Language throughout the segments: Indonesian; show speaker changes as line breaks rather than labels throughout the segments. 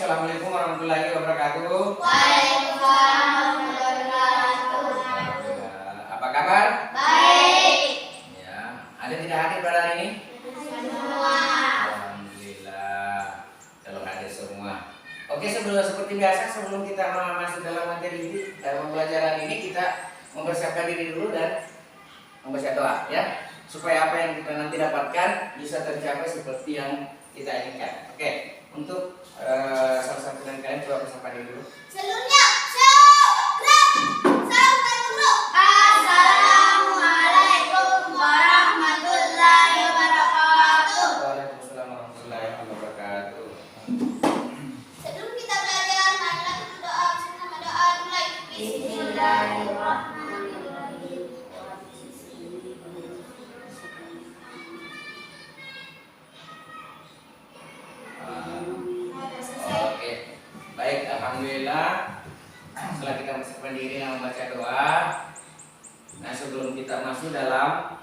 Assalamualaikum warahmatullahi wabarakatuh.
Waalaikumsalam warahmatullahi wabarakatuh.
Alhamdulillah. Apa kabar?
Baik.
Ya, ada tidak hadir pada hari ini?
Semua.
Alhamdulillah. Kalau hadir semua. Oke, seperti biasa sebelum kita masuk dalam materi ini, dalam pembelajaran ini kita mempersiapkan diri dulu dan membaca doa ya, supaya apa yang kita nanti dapatkan bisa tercapai seperti yang kita inginkan. Oke, untuk salah satu dari kalian coba bersama diri dulu.
Seluruhnya syukran. Salam guru. Assalamualaikum warahmatullahi wabarakatuh.
Waalaikumsalam warahmatullahi wabarakatuh.
Sebelum kita belajar, marilah kita berdoa bersama doa mulai. Bismillahirrahmanirrahim.
Oke, baik, alhamdulillah. Setelah kita mempersiapkan diri dan membaca doa, nah sebelum kita masuk dalam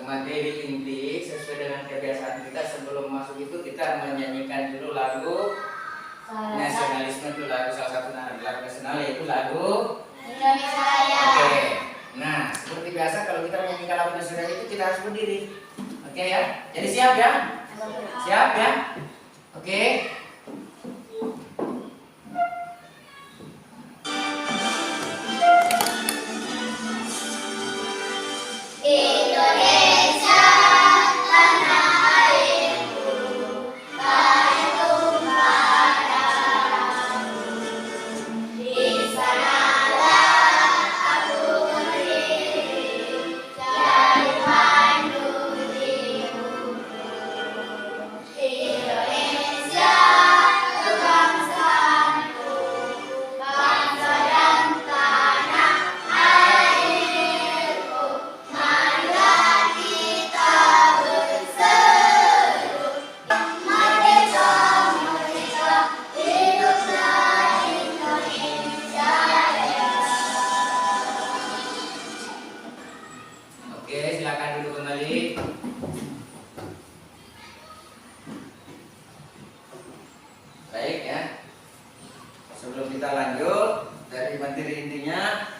materi inti sesuai dengan kebiasaan kita, sebelum masuk itu kita menyanyikan dulu lagu nasionalisme, itu lagu salah satu lagu nasional yaitu lagu
Indonesia Raya.
Oke. Nah, seperti biasa kalau kita menyanyikan lagu nasional itu kita harus berdiri. Oke ya. Jadi siap ya? Siap ya? Oke.
Indonesia tanah airku, baik tumpah darahku. Di sanalah aku berdiri, jadi pandu hidupku. Indonesia kebangsaanku, bangsa dan tanah airku. Marilah kita berseru, merdeka, merdeka, hiduplah Indonesia Raya.
Oke, silakan duduk kembali. Baik ya. Sebelum kita lanjut dari materi intinya,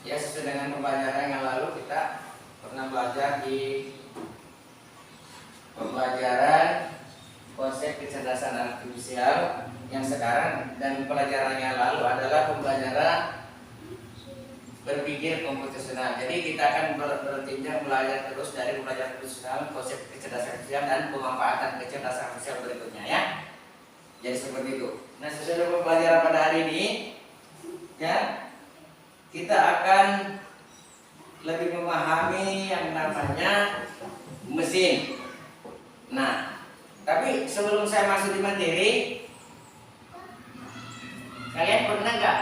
ya sesuai dengan pembelajaran yang lalu kita pernah belajar di pembelajaran konsep kecerdasan artifisial, yang sekarang dan pelajaran yang lalu adalah pembelajaran berpikir komputasional. Jadi kita akan bertinjau belajar terus dari pembelajaran komputasional, konsep kecerdasan artifisial dan pemanfaatan kecerdasan artifisial berikutnya ya. Jadi seperti itu. Nah, sesuai dengan pembelajaran pada hari ini ya, kita akan lebih memahami yang namanya mesin. Nah, tapi sebelum saya masuk di materi, kalian pernah nggak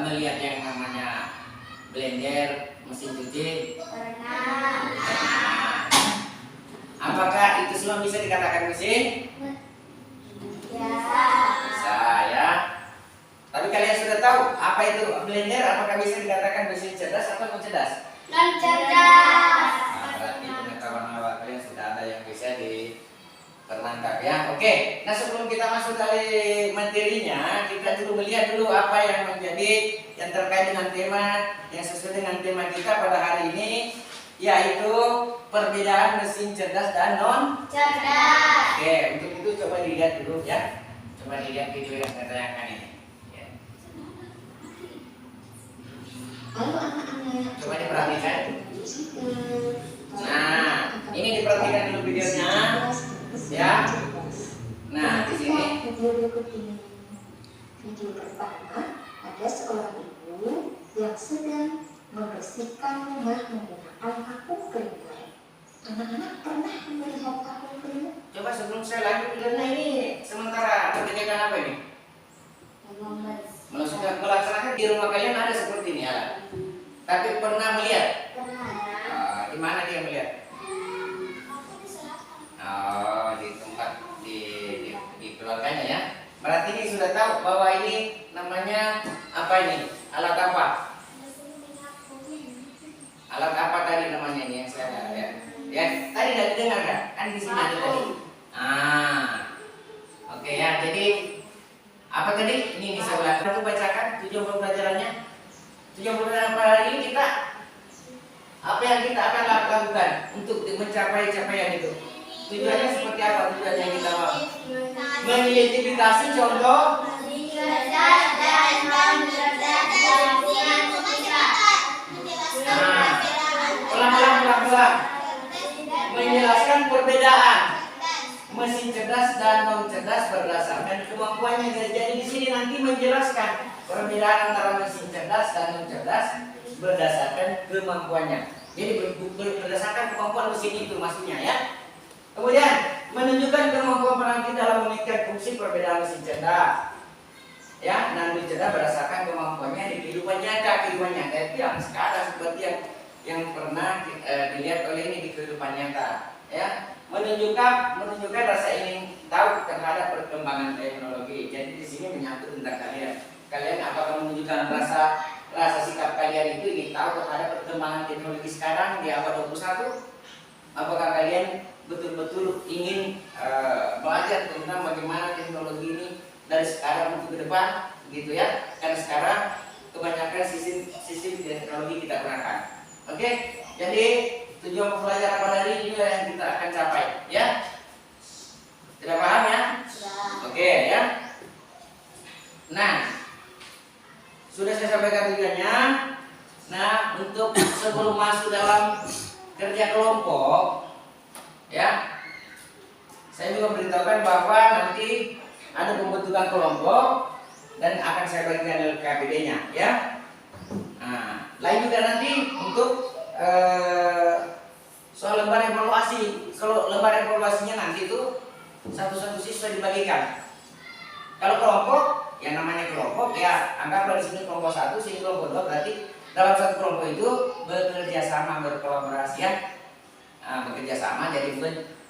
melihat yang namanya blender, mesin cuci?
Pernah.
Apakah itu semua bisa dikatakan mesin?
Biasa.
Bisa ya. Tapi kalian sudah tahu apa itu blender? Apakah bisa dikatakan mesin cerdas atau non cerdas?
Non cerdas.
Nah, berarti pengetahuan awal kalian sudah ada yang bisa dipermantap ya. Oke, nah sebelum kita masuk dari materinya, kita dulu melihat dulu apa yang menjadi yang terkait dengan tema yang sesuai dengan tema kita pada hari ini, yaitu perbedaan mesin cerdas dan non
Cerdas.
Oke, untuk itu coba dilihat dulu ya. Coba dilihat video yang saya tayangkan ini. Ya.
Halo anak-anak.
Coba diperhatikan.
Nah,
ini diperhatikan dulu videonya. Ya. Nah, di sini.
Video pertama, ada seorang ibu yang sedang membersihkan rumah menggunakan vakum cleaner. Anak-anak pernah melihat vakum cleaner?
Coba sebelum saya lanjut videonya ini sementara kegiatan apa ini? Melaksanakan di rumah kalian ada seperti ini alat. Tapi pernah melihat? Di mana dia melihat? Oh, di tempat di keluarganya ya. Berarti ini sudah tahu bahwa ini namanya apa ini? Alat apa? Alat apa tadi namanya ini yang saya lihat? Ya, tadi tidak didengar kan? Kan di sini ada tadi. jadi apa tadi? Ini bisa ulang. Aku bacakan tujuan pembelajarannya. Tujuan pembelajaran pada hari ini kita apa yang kita akan lakukan untuk mencapai capaian itu. Tujuannya seperti apa? Tujuan yang kita mau mengidentifikasi contoh. Ulang. Menjelaskan perbedaan mesin cerdas dan non cerdas berdasarkan kemampuannya. Jadi di sini nanti menjelaskan perbedaan antara mesin cerdas dan non cerdas berdasarkan kemampuannya. Jadi berdasarkan kemampuan mesin itu maksudnya ya. Kemudian menunjukkan kemampuan penanti dalam memikirkan fungsi perbedaan mesin cerdas. Ya, dan non cerdas berdasarkan kemampuannya di kehidupan nyata, itu yang sekarang seperti yang pernah dilihat oleh ini di kehidupan nyata. Ya, menunjukkan rasa ingin tahu terhadap perkembangan teknologi. Jadi di sini menyangkut tentang kalian apakah menunjukkan rasa sikap kalian itu ingin tahu terhadap perkembangan teknologi sekarang di abad 21? Apakah kalian betul-betul ingin belajar tentang bagaimana teknologi ini dari sekarang untuk ke depan, gitu ya? Karena sekarang kebanyakan sistem teknologi kita gunakan. Oke, jadi tujuan pembelajaran pada hari ini yang kita akan capai, ya? Tidak paham ya? Oke, ya. Nah, sudah saya sampaikan tujuannya. Nah, untuk sebelum masuk dalam kerja kelompok, ya, saya juga beritahukan bahwa nanti ada pembentukan kelompok dan akan saya bagikan LKPD-nya, ya. Nah, lain juga nanti untuk soal lembar evaluasi. Kalau lembar evaluasinya nanti itu satu-satu siswa dibagikan. Kalau kelompok, yang namanya kelompok ya anggaplah di sini kelompok 1, sini kelompok 2, berarti dalam satu kelompok itu bekerja sama, berkolaborasi ya. Bekerja sama, jadi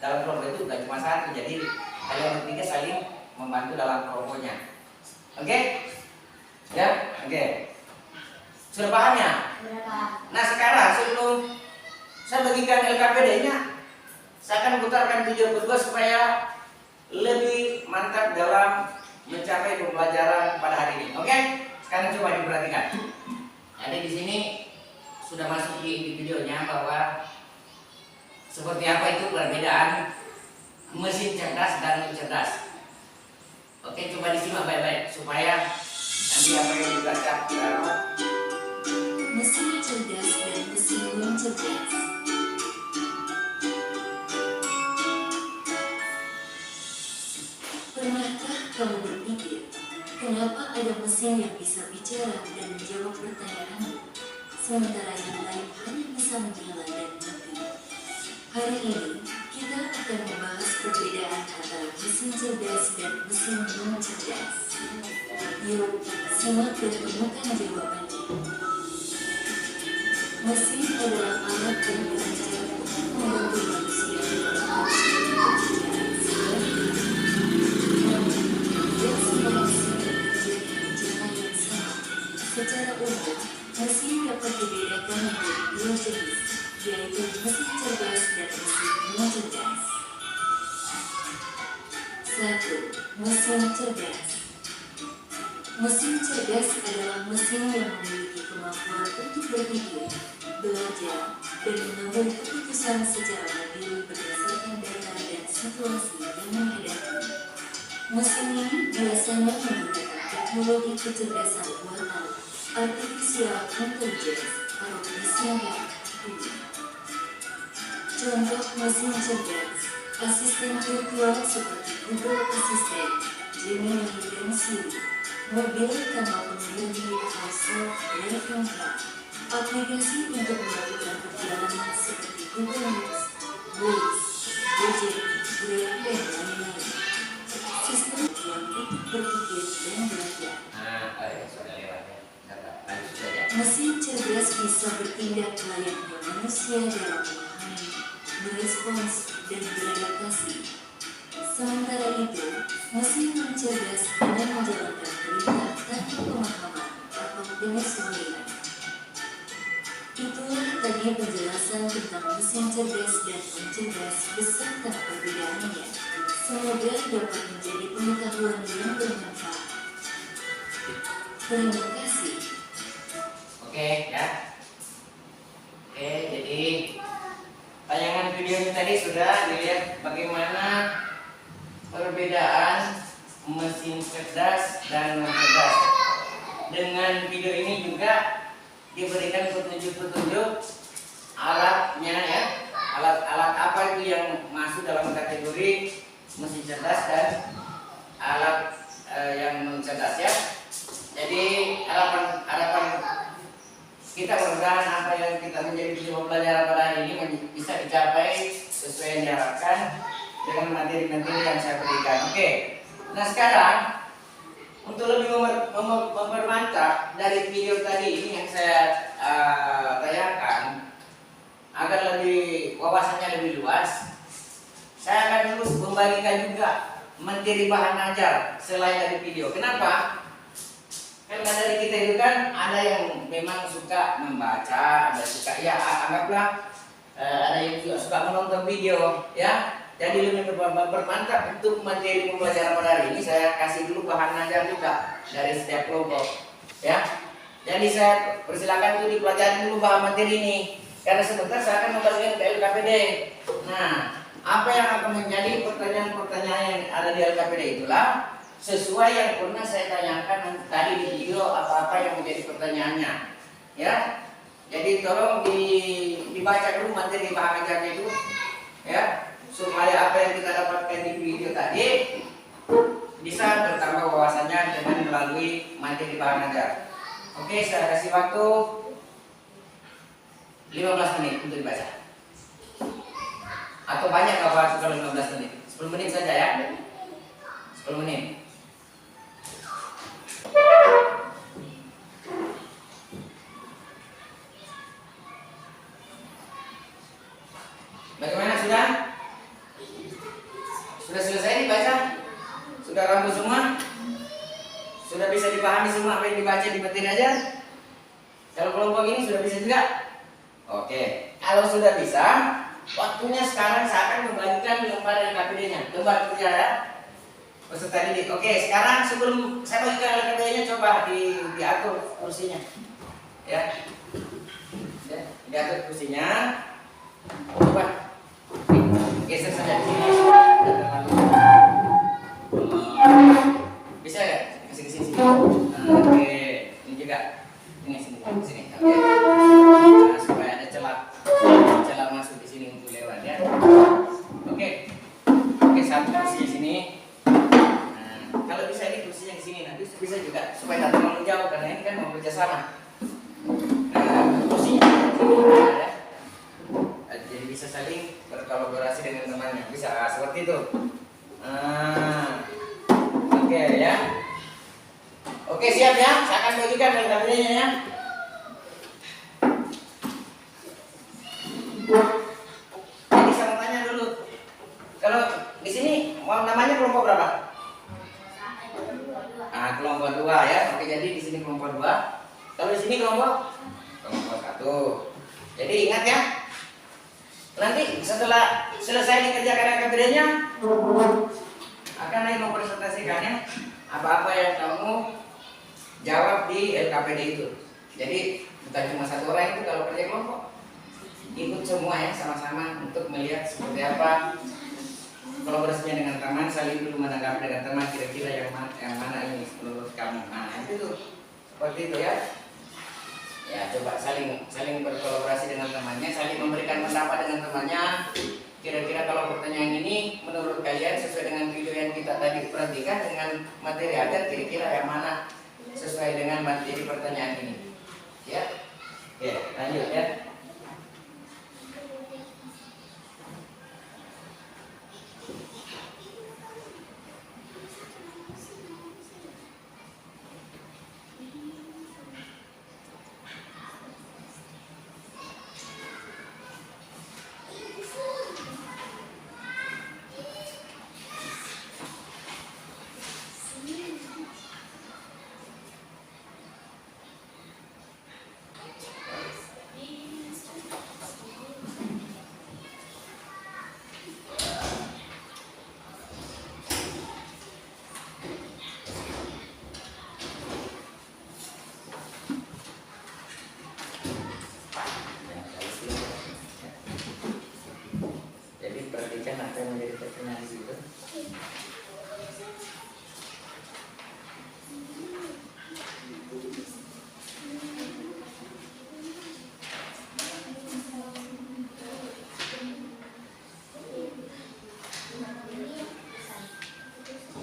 dalam kelompok itu bukan cuma satu, jadi kalian bertiga saling membantu dalam kelompoknya. Oke? Ya, oke. Sudah paham ya? Nah sekarang sebelum saya bagikan LKPD-nya, saya akan putarkan video kedua supaya lebih mantap dalam mencapai pembelajaran pada hari ini. Oke? Sekarang coba diperhatikan. Jadi di sini sudah masuk di videonya bahwa seperti apa itu perbedaan mesin cerdas dan non cerdas. Oke, coba disimak baik-baik supaya nanti apa yang dibaca
Mesin cerdas dan mesin non cerdas. Pernahkah kamu berpikir, kenapa ada mesin yang bisa bicara dan menjawab pertanyaanmu, sementara yang lain hanya bisa menyala dan mati? Hari ini, kita akan membahas perbedaan antara mesin cerdas dan mesin non cerdas. Yuk, simak dan temukan jawabannya. Mesin adalah alat yang berancang untuk membantu manusia dalam pekerjaan dan semua mesin bekerja dengan cara yang sama. Secara umum, mesin dapat dibedakan menjadi dua jenis, yaitu mesin cerdas dan mesin non cerdas. 1. Mesin cerdas. Mesin cerdas adalah mesin yang memiliki kemampuan untuk berpikir, belajar, dan mengambil keputusan secara mandiri berdasarkan data dan situasi yang menghadapi. Mesin ini biasanya menggunakan teknologi kecerdasan buatan, artificial intelligence, atau disingkat AI. Contoh mesin cerdas, asisten virtual seperti Google Assistant, Gemini, dan Siri, mobil tanpa pengemudi atau self-driving car, aplikasi untuk melakukan perjalanan seperti Google Maps, Waze, Gojek, Grab, dan lain-lain. Sistem yang untuk berpikir dan belajar. Mesin cerdas bisa bertindak layaknya manusia dalam memahami, merespons, dan beradaptasi. Sementara itu, mesin non cerdas hanya menjalankan perintah tanpa pemahaman atau penyesuaian. Itulah tadi penjelasan tentang mesin cerdas dan non cerdas beserta perbedaannya. Semoga dapat menjadi pengetahuan yang bermanfaat. Terima kasih.
Oke ya. Oke, jadi tayangan videonya tadi sudah dilihat bagaimana perbedaan mesin cerdas dan non cerdas. Dengan video ini juga diberikan petunjuk-petunjuk alatnya ya, alat-alat apa itu yang masuk dalam kategori mesin cerdas dan alat yang non cerdas ya. Jadi harapan kita mudah-mudahan apa yang kita menjadi pembelajaran pada hari ini bisa dicapai sesuai yang diharapkan dengan materi-materi yang saya berikan. Oke. Nah sekarang untuk lebih mempermantap dari video tadi ini yang saya tayangkan agar lebih wawasannya lebih luas, saya akan terus membagikan juga materi bahan ajar selain dari video. Kenapa? Karena dari kita itu kan ada yang memang suka membaca, ada suka ya anggaplah ada yang juga suka menonton video ya. Jadi lebih bermantap untuk materi pembelajaran pada hari ini saya kasih dulu bahan ajar juga dari setiap kelompok ya. Jadi saya persilakan itu dipelajari dulu bahan materi ini karena sebentar saya akan membagikan ke LKPD. Nah, apa yang akan menjadi pertanyaan-pertanyaan yang ada di LKPD itulah sesuai yang pernah saya tanyakan tadi di video apa-apa yang menjadi pertanyaannya ya. Jadi tolong dibaca dulu materi bahan ajarnya itu ya, supaya apa yang kita dapatkan di video tadi bisa bertambah wawasannya dengan melalui materi bahan ajar. Oke, saya kasih waktu 15 menit untuk dibaca. Atau banyak nggak waktu kalau 15 menit? 10 menit saja ya. 10 menit. Bagaimana sudah? Sudah selesai dibaca? Sudah rampung semua? Sudah bisa dipahami semua apa yang dibaca di materi ajar? Kalau kelompok ini sudah bisa juga? Oke, kalau sudah bisa, waktunya sekarang saya akan membagikan lembar LKPD-nya, lembar kerja ya. Peserta didik. Oke, sekarang sebelum saya bagikan LKPD-nya coba diatur kursinya. Ya. Diatur kursinya. Coba geser saja di sini. Bisa ya? Kasih ke sini. Oke, ini juga. Ini sini. Oke. Nah, supaya ada celah masuk di sini untuk lewat ya. Oke. Oke, satu kursi di sini. Nah, kalau bisa ini kursinya di sini, nanti bisa juga supaya tidak terlalu jauh karena ini kan mau kerja sama. Nah, kursinya di sini ya. Jadi bisa saling berkolaborasi dengan temannya, bisa seperti itu. Oke ya. Oke siap ya, saya akan bagikan LKPD-nya ya. Jadi saya tanya dulu, kalau di sini mau namanya kelompok berapa? Kelompok 2 ya. Oke, jadi di sini kelompok 2. Kalau di sini kelompok 1. Jadi ingat ya. Nanti setelah selesai dikerjakan LKPD-nya akan lagi mempresentasikannya apa-apa yang kamu jawab di LKPD itu. Jadi bukan cuma satu orang itu kalau kerja kelompok, ikut semua ya sama-sama untuk melihat seperti apa kolaborasinya dengan teman, saling dulu menanggapi dengan teman kira-kira yang mana ini menurut kamu. Nah itu tuh seperti itu ya. Ya coba saling berkolaborasi dengan temannya, saling memberikan pendapat dengan temannya. Kira-kira kalau pertanyaan ini menurut kalian sesuai dengan video yang kita tadi perhatikan dengan materi ajar, kira-kira yang mana sesuai dengan materi pertanyaan ini? Ya, oke lanjut ya.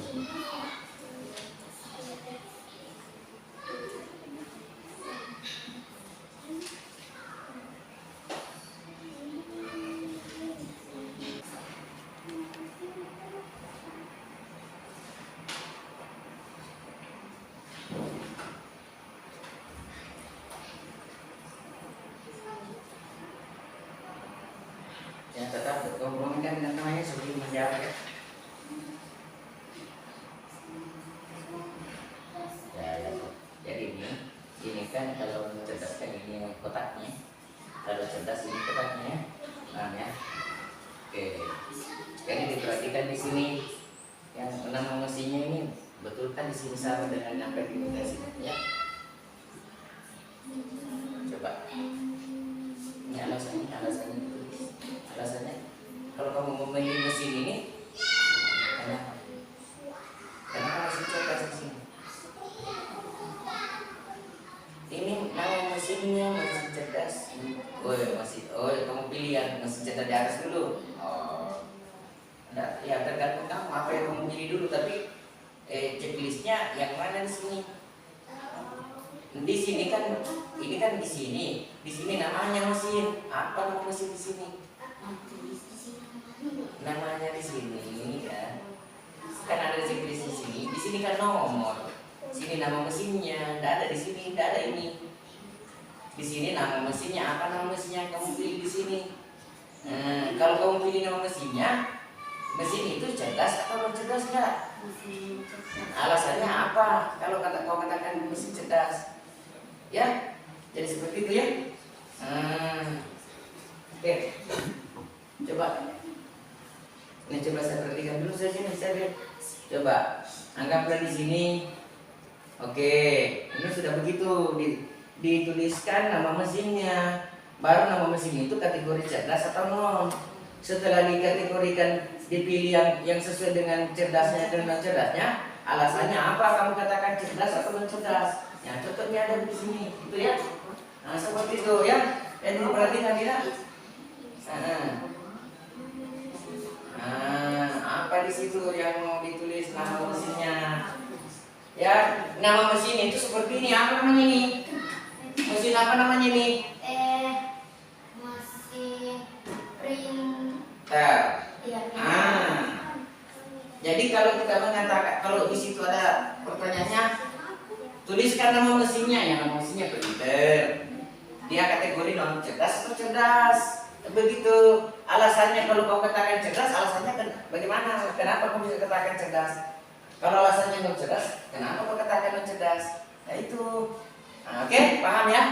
Ya tetap kompromikan dengan namanya sebelum menjawab ya. Ya. Jadi ini kan kalau mencerdaskan ini kotaknya, kalau cerdas ini kotaknya, nah ya. Oke, sekarang diperhatikan di sini yang nama mesinnya ini betul kan di sini sama dengan yang tadi kita sini ya. Coba. Ini alasannya kalau kamu memilih mesin ini kenapa mesin cerdas di sini? Ini nama mesinnya mesin cerdas. Kamu pilih yang mesin cerdas di atas dulu. Ya tergantung kamu apa yang kamu pilih dulu, tapi checklistnya yang mana di sini? Di sini kan ini kan di sini namanya mesin. Apa nama mesin di sini? Namanya di sini kan ada checklist di sini. Di sini kan nomor. Sini nama mesinnya. Tidak ada di sini, tidak ada ini. Di sini nama mesinnya. Apa nama mesinnya yang kamu pilih di sini? Kalau kamu pilih nama mesinnya, mesin itu cerdas atau non cerdas enggak? Alasannya apa? Kalau kau katakan mesin cerdas, ya, jadi seperti itu ya. Oke, coba. Ini coba saya perhatikan dulu saja nih, saya lihat. Coba anggaplah di sini. Oke, ini sudah begitu dituliskan nama mesinnya. Baru nama mesin itu kategori cerdas atau non. Setelah dikategorikan, dipilih yang sesuai dengan cerdasnya dan non cerdasnya. Alasannya apa? Kamu katakan cerdas atau non cerdas? Ya, contohnya ada di sini, gitu ya. Nah, seperti itu ya. Yang diperhatikan tidak? Apa di situ yang mau ditulis nama mesinnya? Ya, nama mesin itu seperti ini. Apa namanya ini? Mesin apa namanya ini?
Mesin
printer. Jadi kalau kita mengatakan, kalau di situ ada pertanyaannya, tuliskan nama mesinnya. Ya, nama mesinnya printer. Dia kategori non cerdas atau cerdas. Begitu. Alasannya kalau kau katakan cerdas, alasannya bagaimana? Kenapa kau bisa katakan cerdas? Kalau alasannya non cerdas, kenapa kau katakan non cerdas? Nah itu. Oke, paham ya?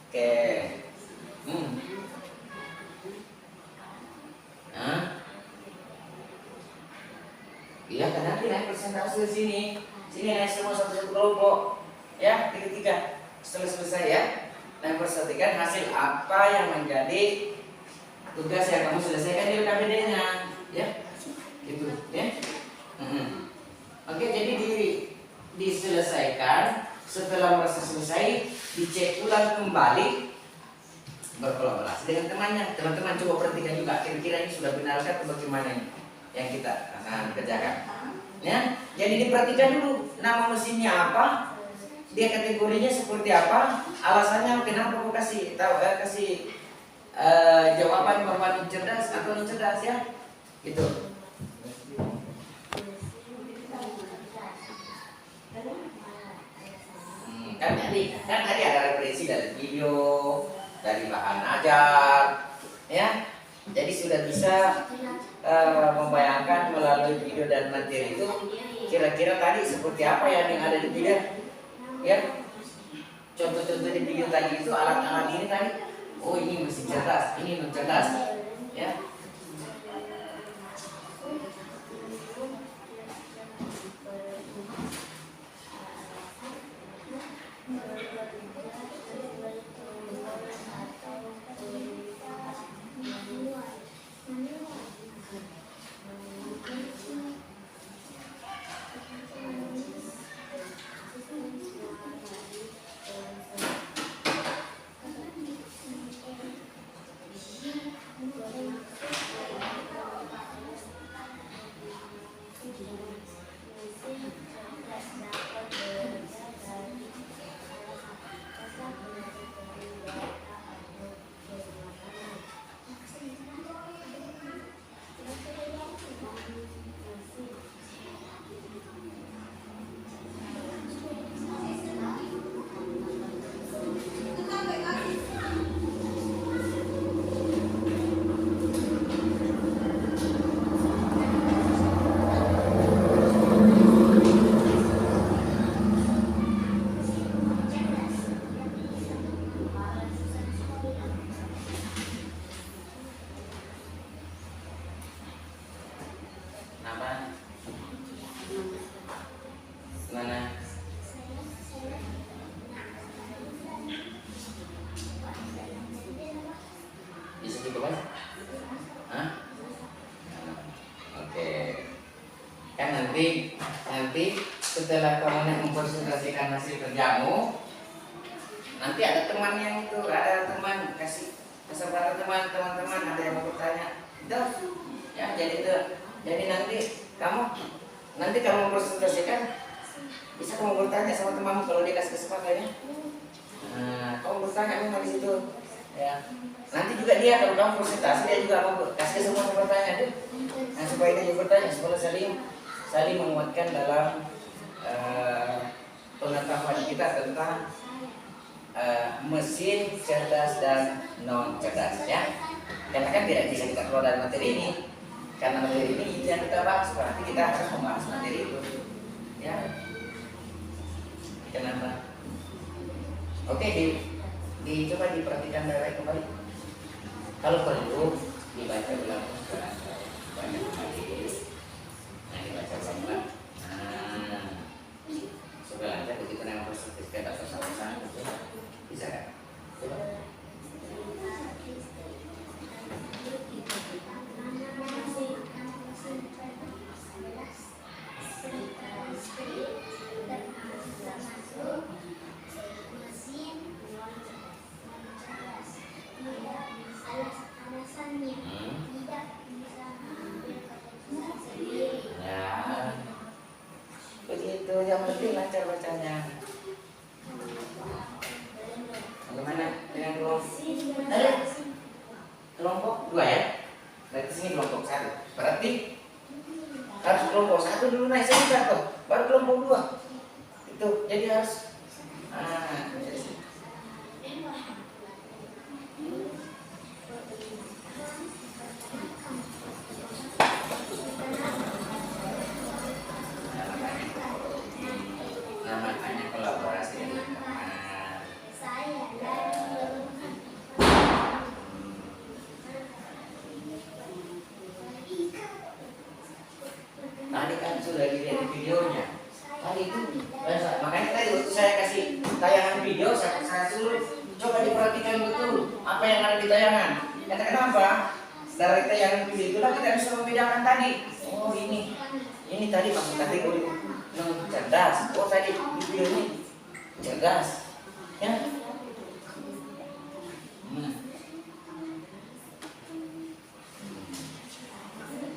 Oke. Iya, karena nanti naik persentase di sini. Sini naik semua satu-satu kelompok. Ya, tiga-tiga. Setelah selesai ya. Dan perhatikan hasil apa yang menjadi tugas yang kamu selesaikan di KBD-nya, ya, gitu, ya. Oke, jadi diselesaikan. Setelah merasa selesai, dicek ulang kembali, berkolaborasi dengan temannya. Teman-teman coba perhatikan juga, kira-kira ini sudah benarkah atau bagaimana ini yang kita akan kerjakan. Ya, jadi diperhatikan dulu nama mesinnya apa, dia kategorinya seperti apa, alasannya kenapa aku kasih jawaban berwarna cerdas atau non cerdas ya, gitu. Kan tadi ada referensi dari video, dari bahan ajar, ya. Jadi sudah bisa membayangkan melalui video dan materi itu kira-kira tadi seperti apa yang ada di video, ya. Contoh-contoh di video tadi itu alat-alat ini tadi. Oh ini mesin cerdas, ini non cerdas, ya. nanti setelah kamu mempresentasikan hasil kerjamu, nanti ada teman yang itu, ada teman kasih kesempatan teman-teman ada yang mau bertanya, itu ya jadi nanti kamu mempresentasikan bisa kamu bertanya sama temanmu kalau dia kasih kesempatannya. Nah, kamu bertanya memang di situ, ya. Nanti juga dia kalau kamu presentasi dia juga mau kasih semua bertanya tuh. Nah, supaya dia juga bertanya, supaya saling menguatkan dalam pengetahuan kita tentang mesin cerdas dan non cerdas, ya. Karena kan tidak bisa kita keluar dari materi ini. Karena materi ini yang kita bahas, berarti kita harus membahas materi itu, ya. Kenapa? Oke, coba diperhatikan baik-baik kembali. Kalau perlu dibaca ulang banyak kali. Nah, dibaca ulang. Nah, sudah lancar begitu nama sertifikat atau sama-sama bisa kan? Coba. Begitu, yang penting lancar bacanya. Bagaimana dengan kelompok 2 ya? Berarti sini kelompok 1. Berarti harus kelompok 1 dulu naik sebentar tuh, baru kelompok 2. Itu jadi harus namanya kolaborasi dengan teman. Tadi kan sudah dilihat di videonya. Tadi itu makanya tadi waktu saya kasih tayangan video, saya suruh coba diperhatikan betul apa yang ada di tayangan. Kata kenapa? Dari tayangan video itulah kita bisa membedakan tadi. Oh ini tadi maksud kategori cerdas. Oh tadi video ini cerdas, ya.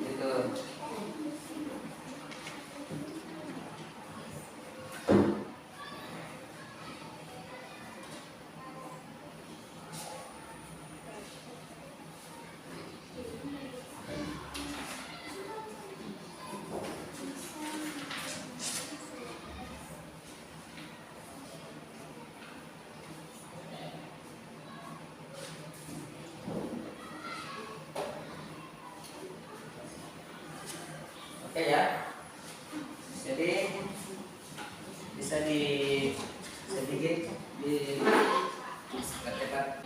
Gitu. Oke ya. Jadi bisa sedikit dipercepat.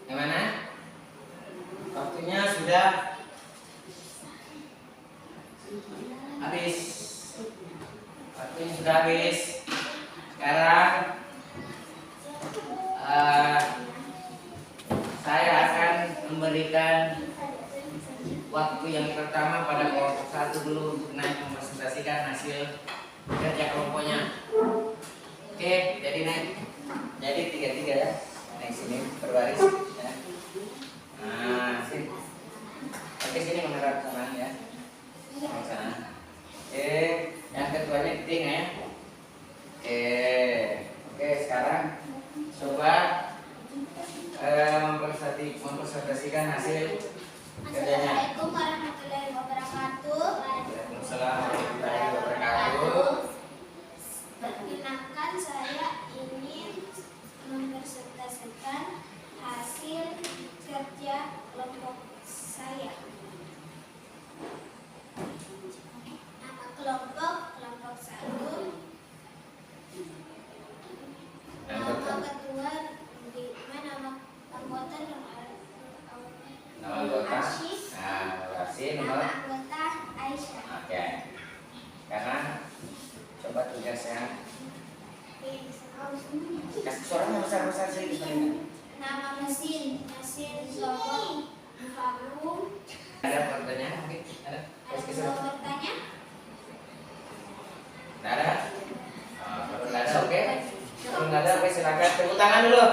Gimana? Waktunya sudah habis. Waktunya sudah habis. Sekarang saya akan memberikan waktu yang pertama pada kelompok 1 dulu untuk naik mempresentasikan hasil kerja kelompoknya. Oke, jadi naik. Jadi 3-3 ya. Naik sini berbaris ya. Nah, sini. Oke, sini menghadap sana ya. Sana. Oke, yang keduanya keting ya. Oke, sekarang coba mempresentasikan hasil kerjanya.
Assalamualaikum warahmatullahi wabarakatuh.
Waalaikumsalam warahmatullahi wabarakatuh.
Perkenalkan, saya ingin mempresentasikan hasil kerja kelompok saya. Nama kelompok 1. Nama ketua di mana nama anggota yang ada.
Kasih suaranya besar-besar sedikit paling.
Nama mesin robot vakum.
Ada pertanyaan mungkin? Ada?
Ada bertanya?
Nggak ada? Kalau nggak ada, oke. Kalau nggak ada, oke, silakan tepuk tangan dulu.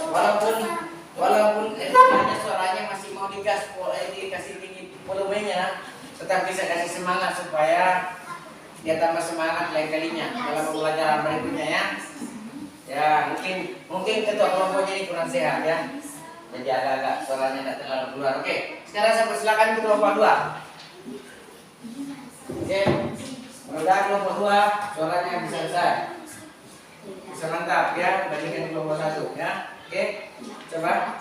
Walaupun sebenarnya suaranya masih mau digas, dikasih tinggi volumenya, tetap bisa kasih semangat supaya dia tambah semangat lain kalinya dalam pembelajaran berikutnya ya. Ya mungkin ketua kelompoknya ini kurang sehat ya. Jadi agak-agak suaranya tidak terlalu keluar. Oke, sekarang saya persilakan ke kelompok 2. Oke, mudah kelompok 2 suaranya bisa besar, bisa mantap ya bandingkan kelompok 1 ya. Oke, coba.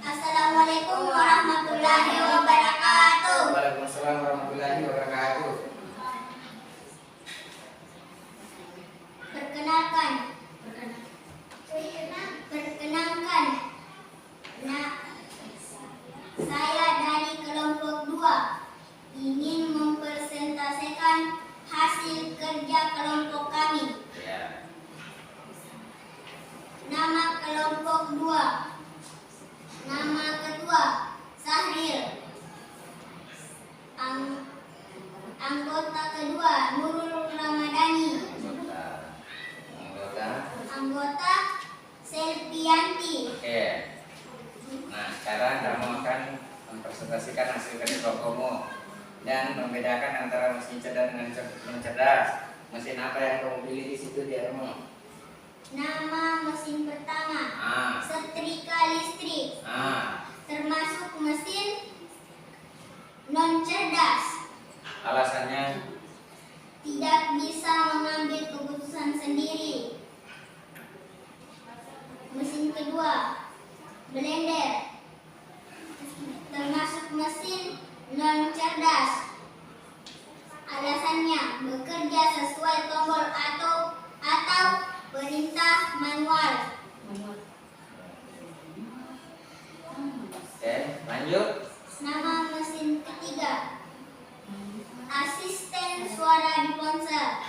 Assalamualaikum warahmatullahi wabarakatuh.
Waalaikumsalam warahmatullahi wabarakatuh.
Perkenalkan. Nah, saya dari kelompok 2 ingin mempresentasikan hasil kerja kelompok kami.
Ya.
Nama kelompok 2. Nama ketua Sahril. Anggota kedua Nurul Ramadhani. Anggota Selvianti.
Oke. Nah, sekarang kamu akan mempresentasikan hasil kerja kelompokmu dan membedakan antara mesin cerdas dengan mesin cerdas. Mesin apa yang kamu pilih di situ di rumah?
Nama mesin pertama setrika listrik. Termasuk mesin non cerdas.
Alasannya?
Tidak bisa mengambil keputusan sendiri. Mesin kedua blender. Termasuk mesin non cerdas. Alasannya bekerja sesuai tombol atau perintah manual.
Oke, lanjut.
Nama mesin ketiga asisten suara di ponsel.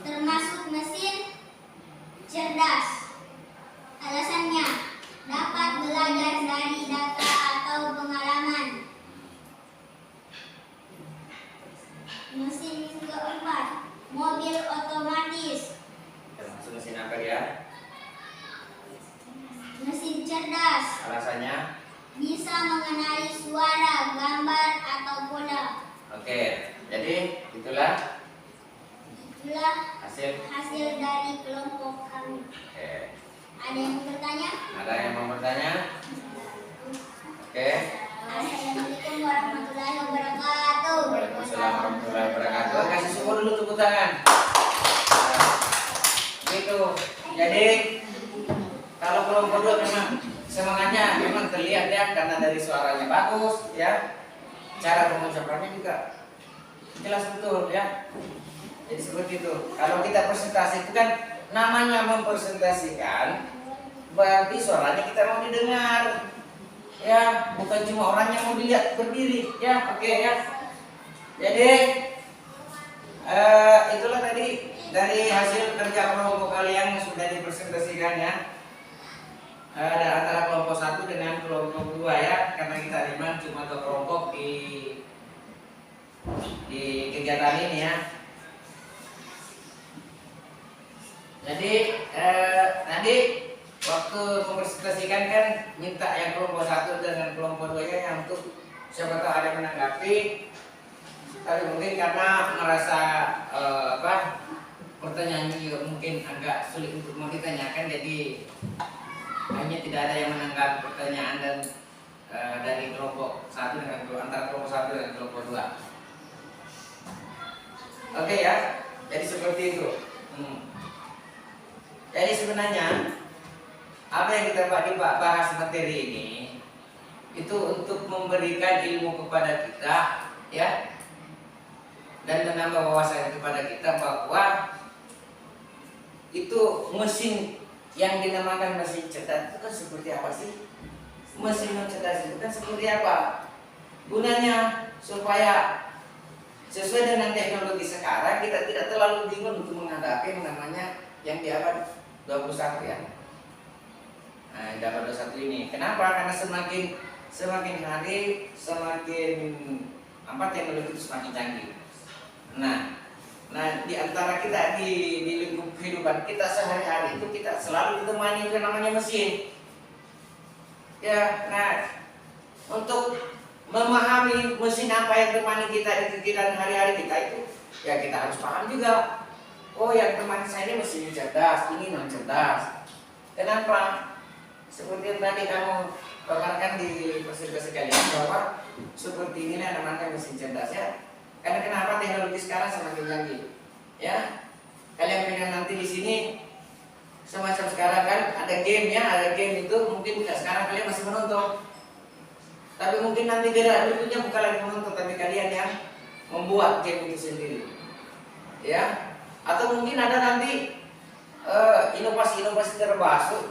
Termasuk mesin cerdas. Alasannya dapat belajar dari data atau pengalaman. Mesin keempat mobil otomatis.
Termasuk mesin apa dia?
Mesin cerdas.
Alasannya?
Bisa mengenali suara, gambar, atau pola.
Oke, jadi itulah
hasil dari kelompok kami.
Oke.
Ada yang bertanya?
Ada yang mau bertanya? Oke.
Assalamualaikum warahmatullahi wabarakatuh.
Waalaikumsalam warahmatullahi wabarakatuh. Kasih syukur dulu tepuk tangan. Nah, gitu. Jadi kalau kelompok 2 memang semangatnya memang terlihat ya, karena dari suaranya bagus ya, cara pengucapannya juga jelas betul ya. Jadi seperti itu. Kalau kita presentasi itu kan namanya mempresentasikan, berarti suaranya kita mau didengar ya, bukan cuma orangnya mau dilihat berdiri ya. Oke ya. Jadi itulah tadi dari hasil kerja kelompok kalian yang sudah dipresentasikan ya. Ada antara kelompok 1 dengan kelompok 2 ya, karena kita memang cuma 2 kelompok di kegiatan ini ya. Jadi tadi waktu mempresentasikan kan minta yang kelompok 1 dengan kelompok 2 nya yang untuk siapa tahu ada yang menanggapi. Tapi mungkin karena merasa pertanyaannya juga mungkin agak sulit untuk mau ditanyakan, jadi hanya tidak ada yang menanggapi pertanyaan dan dari kelompok 1 dengan antara kelompok 1 dan kelompok 2. Oke ya, jadi seperti itu. Jadi sebenarnya apa yang kita bahas materi ini itu untuk memberikan ilmu kepada kita ya, dan menambah wawasan kepada kita bahwa itu mesin yang dinamakan mesin cerdas itu kan seperti apa sih? Mesin cerdas itu kan seperti apa? Gunanya supaya sesuai dengan teknologi sekarang kita tidak terlalu bingung untuk menghadapi yang namanya yang di abad 21 ya. Nah, di abad 21 ini. Kenapa? Karena semakin hari semakin teknologi itu semakin canggih. Nah, di antara kita di lingkup kehidupan kita sehari-hari itu kita selalu ditemani yang namanya mesin. Ya, nah untuk memahami mesin apa yang temani kita di kegiatan hari-hari kita itu, ya kita harus paham juga. Oh, yang temani saya ini mesin cerdas, ini non cerdas. Kenapa? Seperti yang tadi kamu paparkan di peserta sekalian bahwa seperti inilah namanya mesin cerdas ya. Karena kenapa teknologi sekarang semakin canggih, ya? Kalian pengen nanti di sini semacam sekarang kan ada game ya, ada game itu mungkin tidak sekarang kalian masih menonton. Tapi mungkin nanti berikutnya bukan lagi menonton, tapi kalian yang membuat game itu sendiri, ya. Atau mungkin ada nanti inovasi-inovasi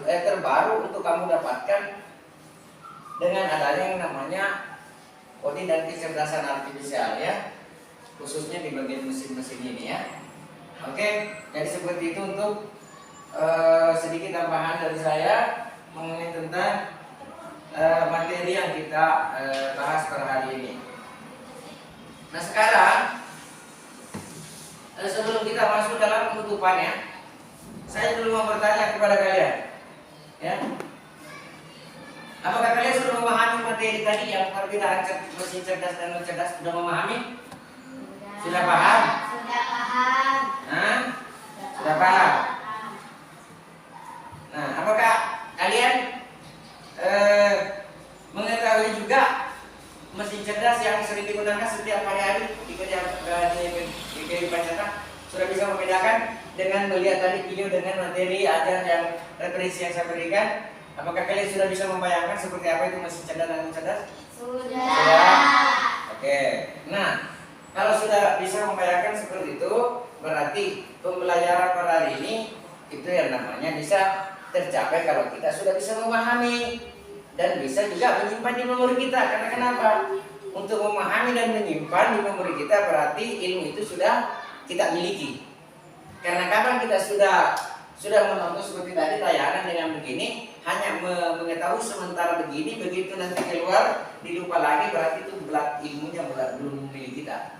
terbaru untuk kamu dapatkan dengan adanya yang namanya coding dan kecerdasan artifisial, ya. Khususnya di bagian mesin-mesin ini, ya. Oke, jadi seperti itu untuk sedikit tambahan dari saya mengenai tentang materi yang kita bahas per hari ini. Nah, sekarang sebelum kita masuk dalam penutupannya, saya dulu mau bertanya kepada kalian, ya. Apakah kalian sudah memahami materi tadi yang perbedaan mesin cerdas dan non cerdas? Sudah memahami? Sudah paham?
Sudah paham.
Nah, sudah paham. Nah, apakah kalian mengetahui juga mesin cerdas yang sering digunakan setiap hari-hari di kehidupan nyata? Sudah bisa membedakan dengan melihat tadi video dengan materi ajar yang referensi yang saya berikan? Apakah kalian sudah bisa membayangkan seperti apa itu mesin cerdas dan non cerdas?
Sudah.
Oke. Nah, kalau sudah bisa membayangkan seperti itu, berarti pembelajaran pada hari ini itu yang namanya bisa tercapai kalau kita sudah bisa memahami dan bisa juga menyimpan di memori kita. Karena kenapa? Untuk memahami dan menyimpan di memori kita berarti ilmu itu sudah kita miliki. Karena kapan kita sudah menonton seperti tadi tayangan dengan begini, hanya mengetahui sementara begini, begitu nanti keluar dilupa lagi, berarti itu ilmunya belum milik kita.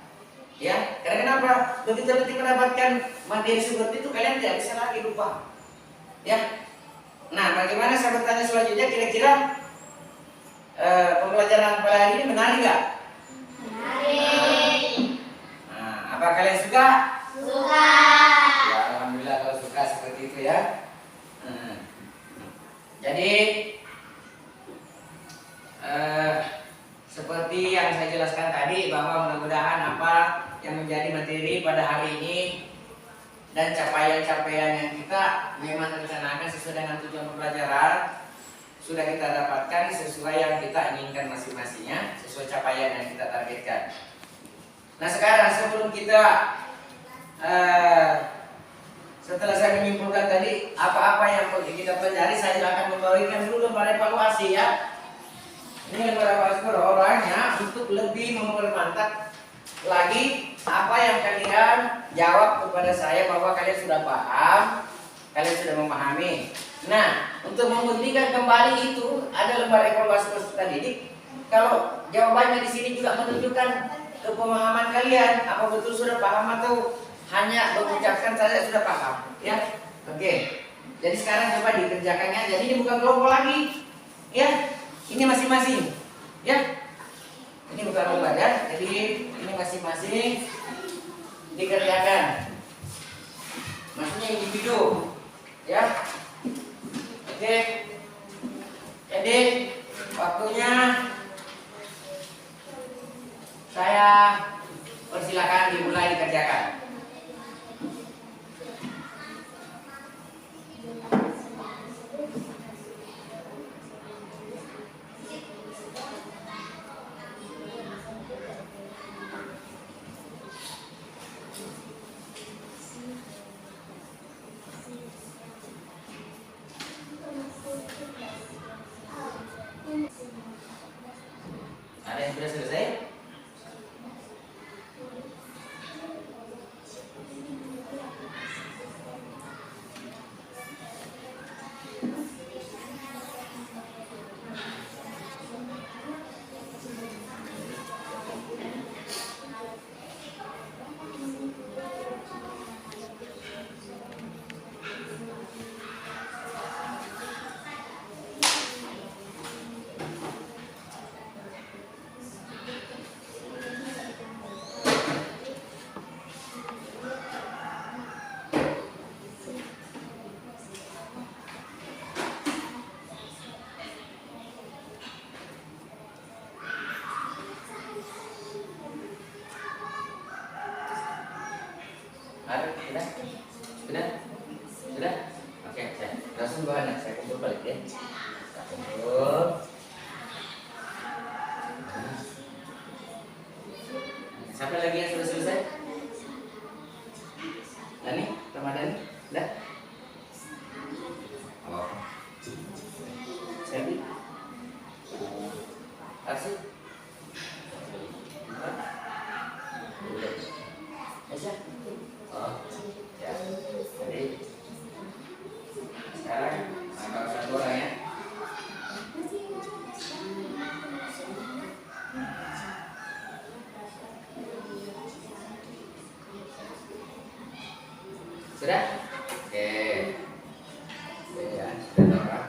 Ya, karena kenapa? Begitu nanti mendapatkan materi seperti itu kalian tidak bisa lagi lupa. Ya. Nah, bagaimana saya bertanya selanjutnya, kira-kira pembelajaran pada hari ini menarik nggak?
Menarik.
Nah, apa kalian suka?
Suka.
Ya, alhamdulillah kalau suka seperti itu ya. Jadi seperti yang saya jelaskan tadi bahwa mudah-mudahan apa yang menjadi materi pada hari ini dan capaian-capaian yang kita memang rencanakan sesuai dengan tujuan pembelajaran sudah kita dapatkan sesuai yang kita inginkan masing-masingnya, sesuai capaian yang kita targetkan. Nah, sekarang sebelum kita setelah saya menyimpulkan tadi apa-apa yang kita pelajari, saya akan memberikan dulu lembar evaluasi ya. Ini lembar evaluasi per orangnya untuk lebih mempermantap lagi apa yang kalian jawab kepada saya bahwa kalian sudah paham, kalian sudah memahami. Nah, untuk membuktikan kembali itu ada lembar evaluasi peserta didik. Kalau jawabannya di sini juga menunjukkan kepemahaman kalian, apa betul sudah paham atau hanya mengucapkan saya sudah paham, ya. Oke. Jadi sekarang coba dikerjakannya. Jadi ini bukan kelompok lagi, ya. Ini masing-masing, ya. Ini bukan kelompok ya. Jadi ini masing-masing dikerjakan. Maksudnya individu, ya. Oke. Jadi waktunya saya persilakan dimulai dikerjakan. Sudah? Sudah? Sudah? Oke, saya langsung bahan, saya kumpul balik ya. Kita kumpul. Sampai lagi yang sudah selesai? Lani, Ramadan, udah? Oh. Selby? Arsi? Aisyah? Oh, ya. Jadi sekarang kalau satu orang ya. Sudah? Oke. Oke ya, sudah berapa?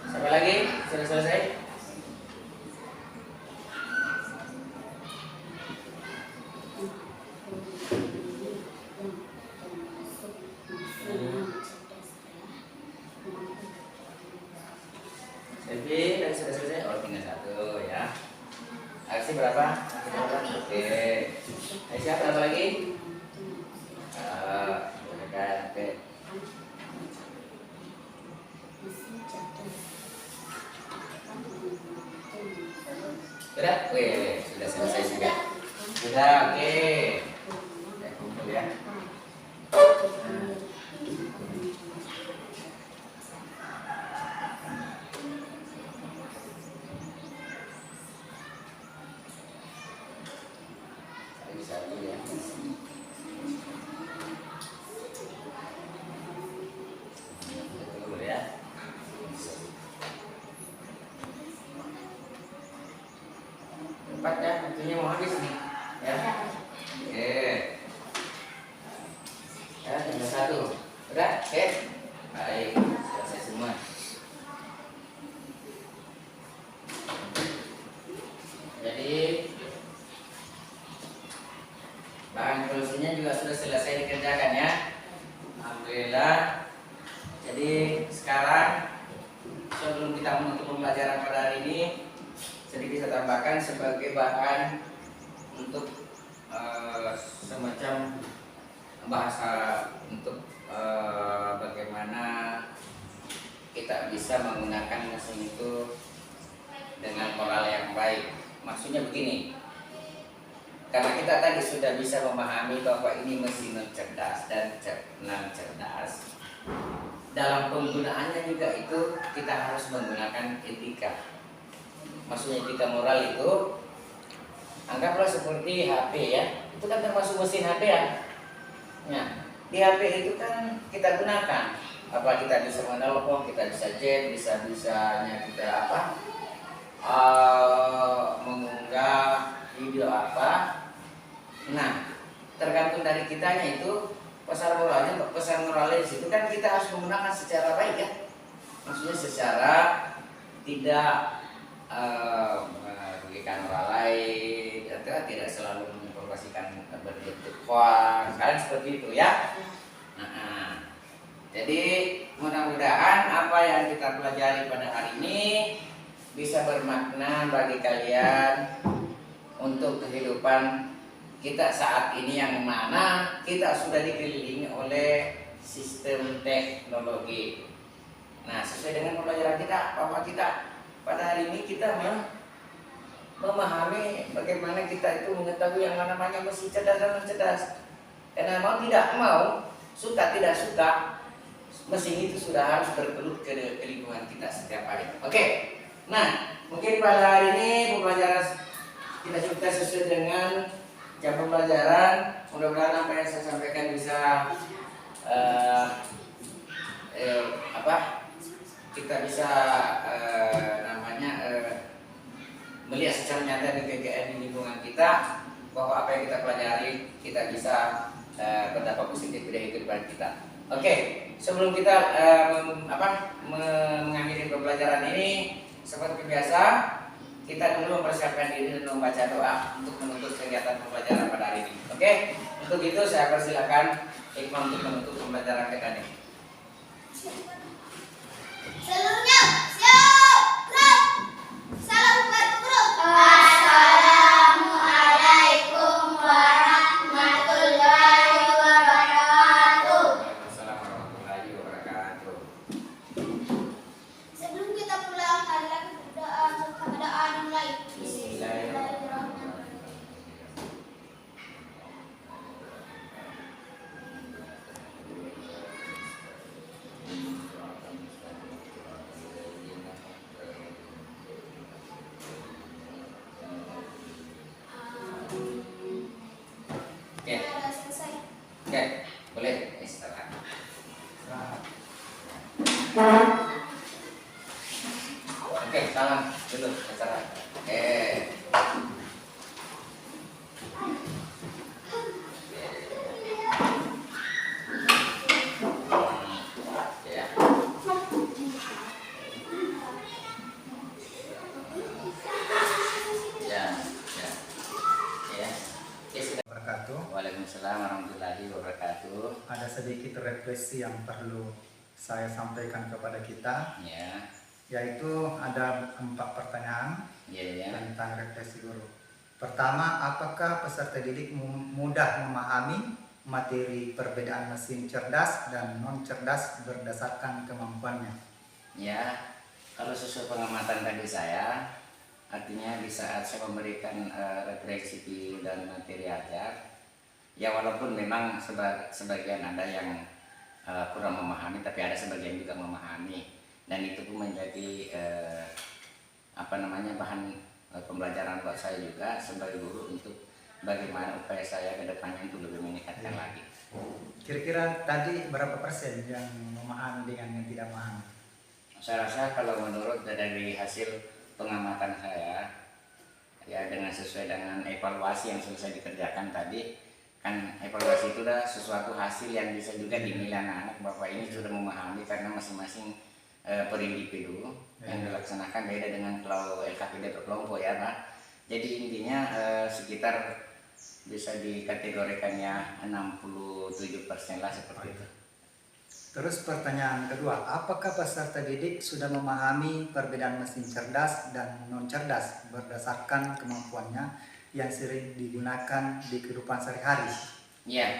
Sampai lagi? Sudah selesai? Selfie dan sudah selesai? Oh, tinggal satu ya. Aksi berapa? Aksi berapa? Oke. Aisyah berapa lagi? Oke. Sudah? Wih, sudah selesai juga. Sudah, oke. Saya kumpul ya. Satu ya. Tunggu ya. Cepat ya, waktunya mau habis nih. Ya. Oke. Ya, tinggal satu. Udah, oke. Baik, selesai semua. Jadi bahan solusinya juga sudah selesai dikerjakan ya. Alhamdulillah. Jadi sekarang sebelum kita menutup pembelajaran pada hari ini, sedikit saya tambahkan sebagai bahan untuk semacam bahasa untuk bagaimana kita bisa menggunakan mesin itu dengan moral yang baik. Maksudnya begini, karena kita tadi sudah bisa memahami bahwa ini mesin cerdas dan non cerdas. Dalam penggunaannya juga itu kita harus menggunakan etika. Maksudnya etika moral itu anggaplah seperti HP ya. Itu kan termasuk mesin HP ya. Nah, di HP itu kan kita gunakan. Apa kita bisa menelpon, kita bisa chat, bisa-bisanya kita apa? Mengunggah video apa. Nah, tergantung dari kitanya itu pesan moralnya di situ kan kita harus menggunakan secara baik ya. Maksudnya secara tidak merugikan orang lain, atau tidak selalu menginformasikan berbentuk hoax, kalian seperti itu ya. Nah, jadi mudah-mudahan apa yang kita pelajari pada hari ini bisa bermakna bagi kalian untuk kehidupan kita saat ini, yang mana kita sudah dikelilingi oleh sistem teknologi. Nah, sesuai dengan pembelajaran kita, bahwa kita pada hari ini kita memahami bagaimana kita itu mengetahui yang namanya mesin cerdas dan non cerdas. Karena mau tidak mau, suka tidak suka, mesin itu sudah harus bergelut ke lingkungan kita setiap hari. Oke. Nah, mungkin pada hari ini pembelajaran kita sudah sesuai dengan jam pembelajaran. Mudah-mudahan apa yang saya sampaikan bisa kita bisa melihat secara nyata di KKN di lingkungan kita, bahwa apa yang kita pelajari kita bisa berdampak positif dari kehidupan kita. Oke, sebelum kita mengakhiri pembelajaran ini, seperti biasa kita dulu mempersiapkan diri dan membaca doa untuk menutup kegiatan pembelajaran pada hari ini. Oke, untuk itu saya persilakan Iqbal untuk menutup pembelajaran kita ini.
Seluruhnya siap, gerak. Salam buat guru. Assalamualaikum warahmatullahi
Dulu acara. Oke. Ya. Ya. Ya. Ya. Oke, sudah.
Wabarakatuh.
Waalaikumsalam warahmatullahi wabarakatuh.
Ada sedikit refleksi yang perlu saya sampaikan kepada kita,
Ya.
yaitu ada 4 pertanyaan
Ya.
tentang refleksi guru. Pertama, apakah peserta didik mudah memahami materi perbedaan mesin cerdas dan non cerdas berdasarkan kemampuannya?
Ya, kalau sesuai pengamatan tadi saya, artinya di saat saya memberikan refleksi dan materi ajar, ya walaupun memang sebagian ada yang kurang memahami, tapi ada sebagian juga memahami, dan itu pun menjadi bahan pembelajaran buat saya juga sebagai guru untuk bagaimana upaya saya ke depannya untuk lebih meningkatkan lagi.
Kira-kira tadi berapa persen yang memahami dengan yang tidak memahami?
Saya rasa kalau menurut dari hasil pengamatan saya, ya dengan sesuai dengan evaluasi yang selesai dikerjakan tadi, kan evaluasi itu adalah sesuatu hasil yang bisa juga dinilai anak-anak bahwa ini sudah memahami karena masing-masing per individu yang dilaksanakan beda dengan kalau LKPD per kelompok ya Pak. Jadi intinya sekitar bisa dikategorikannya 67% lah seperti itu.
Terus pertanyaan kedua, apakah peserta didik sudah memahami perbedaan mesin cerdas dan non cerdas berdasarkan kemampuannya yang sering digunakan di kehidupan sehari-hari?
Ya,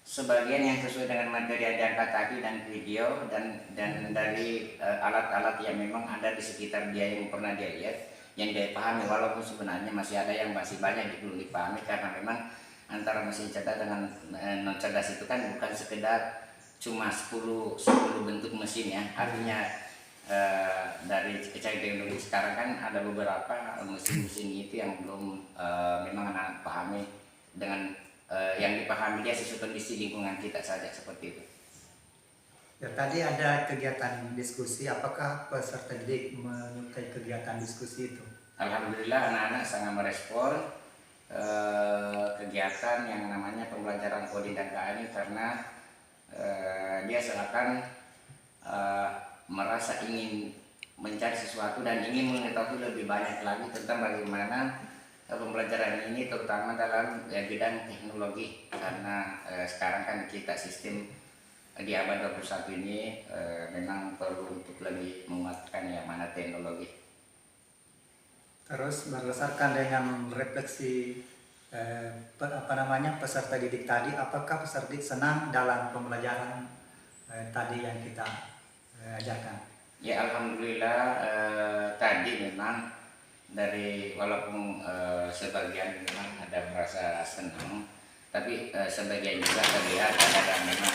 sebagian yang sesuai dengan materi yang diangkat tadi dan video dan dari alat-alat yang memang ada di sekitar dia yang pernah dia lihat, yang dia pahami, walaupun sebenarnya masih ada yang masih banyak yang belum dipahami karena memang antara mesin cerdas dengan non cerdas itu kan bukan sekedar cuma 10 bentuk mesin ya, artinya dari teknologi sekarang kan ada beberapa mesin-mesin itu yang belum memang anak pahami dengan yang dipahami dia sesuai kondisi lingkungan kita saja seperti itu.
Ya, tadi ada kegiatan diskusi, apakah peserta didik menyukai kegiatan diskusi itu?
Alhamdulillah anak-anak sangat merespon kegiatan yang namanya pembelajaran coding dan KA ini karena dia seakan merasa ingin mencari sesuatu dan ingin mengetahui lebih banyak lagi tentang bagaimana pembelajaran ini terutama dalam bidang teknologi karena sekarang kan kita sistem di abad 21 ini memang perlu untuk lebih menguatkan yang mana teknologi.
Terus berdasarkan dengan refleksi peserta didik tadi, apakah peserta didik senang dalam pembelajaran tadi yang kita ajarkan?
Ya alhamdulillah tadi memang dari walaupun sebagian memang ada merasa senang, tapi sebagian juga terlihat ada memang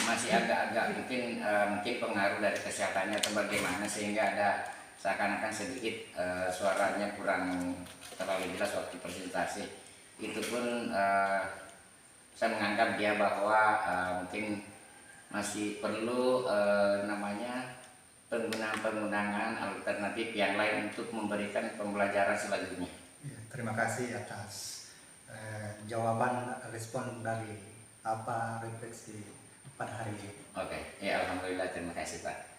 masih agak-agak mungkin pengaruh dari kesehatannya atau bagaimana sehingga ada seakan-akan sedikit suaranya kurang terlalu jelas waktu presentasi. Itu pun saya menganggap dia bahwa mungkin masih perlu penggunaan alternatif yang lain untuk memberikan pembelajaran selanjutnya.
Ya, terima kasih atas jawaban respon dari apa refleksi pada hari ini.
Oke, ya alhamdulillah terima kasih Pak.